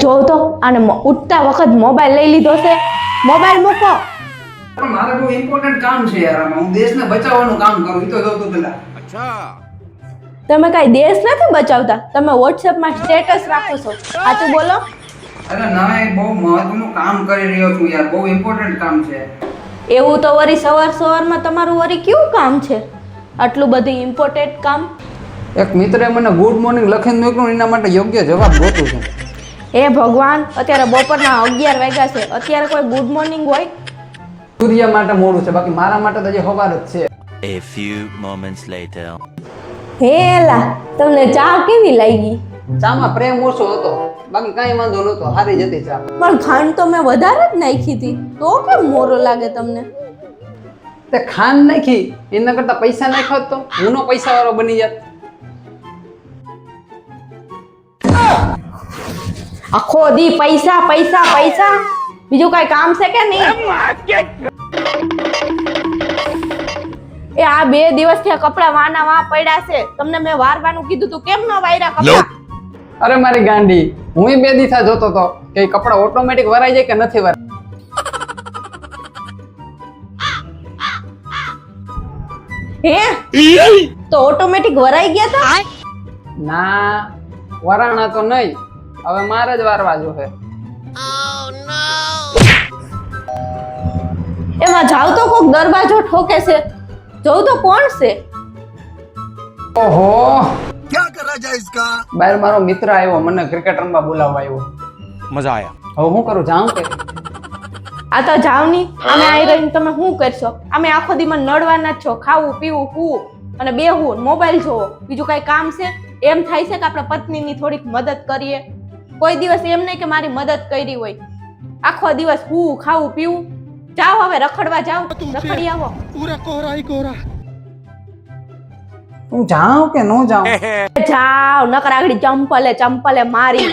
જોઉં તો આને ઉઠતા વખત મોબાઈલ લઈ લીધો છે. મોબાઈલ મૂકો. પણ મારે બહુ ઇમ્પોર્ટન્ટ કામ છે યાર, આમાં હું દેશને બચાવવાનું કામ કરું. ઈ તો જો તું પેલા. તમે કઈ દેશ નથી બચાવતા, તમે વોટ્સએપમાં સ્ટેટસ રાખો છો. સાચું બોલો. અરે ના, એ બહુ મહત્વનું કામ કરી રહ્યો છું યાર, બહુ ઇમ્પોર્ટન્ટ કામ છે. એવું તો વરી સવારમાં તમારું વરી કેવું કામ છે? આટલું બધું ઇમ્પોર્ટન્ટ કામ. એક મિત્રે મને ગુડ મોર્નિંગ લખીને મોકલ્યું, એના માટે યોગ્ય જવાબ ગોતું છું. હે ભગવાન, અત્યારે બપોરના 11 વાગ્યા છે. અત્યારે કોઈ ગુડ મોર્નિંગ હોય? સૂર્ય માટે મોડું છે, બાકી મારા માટે તો હજી સવાર જ છે. A few moments later. હેલા, તમને ચા કેવી લાગી? ચામાં પ્રેમ ઓછો હતો, બાકી કાંઈ વાંધો નહોતો, હારી જતી ચા. પણ ખાંડ તો મેં વધારે જ નાખી હતી, તો કેમ મોરો લાગે તમને? તે ખાંડ નાખી, એના કરતા પૈસા નાખ્યો તો હું નો પૈસા વાળો બની જાત. આખો દી પૈસા પૈસા પૈસા, બીજું કઈ કામ છે કે નહીં? એ આ 2 દિવસથી આ કપડા વાના વા પડ્યા છે. તમને મેં વારવાનું કીધું તું, કેમ ન વાયરા કપડા? અરે મારી ગાંડી, હું 2 દિવસા જોતો તો કે કપડા ઓટોમેટિક વરાઈ જાય કે નથી વરાય. હે તો ઓટોમેટિક વરાઈ ગયા તા? ના, વરાણા તો નહીં, હવે મારે જ વારવા જોશે. એમાં જાવ તો કોક દરવાજો ઠોકે છે, જોઉં તો કોણ છે? ઓહો, ક્યાં કરા જાય ઇસકા? બહાર મારો મિત્ર આવ્યો, મને ક્રિકેટ રમવા બોલાવવા આવ્યો. મજા આયા. હવે હું કરું, જાઉં કે? આ તો જાવ ની. અમે આઈ રહીને તમે શું કરશો? અમે આખો દીમાં નડવાના જ છો, ખાવું પીવું કૂવું અને બેહવું મોબાઈલ જોવો, બીજું કઈ કામ છે? એમ થાય છે કે આપણે પત્નીની થોડીક મદદ કરીએ. કોઈ દિવસ એમ નહીં કે મારી મદદ કરી હોય. આખો દિવસ હું ખાવું પીવું. જાઓ હવે રખડવા જાઓ, રખડી આવો. હું જાઉં કે ન જાઉં? જાઓ, નકર આગળ ચંપલે મારી.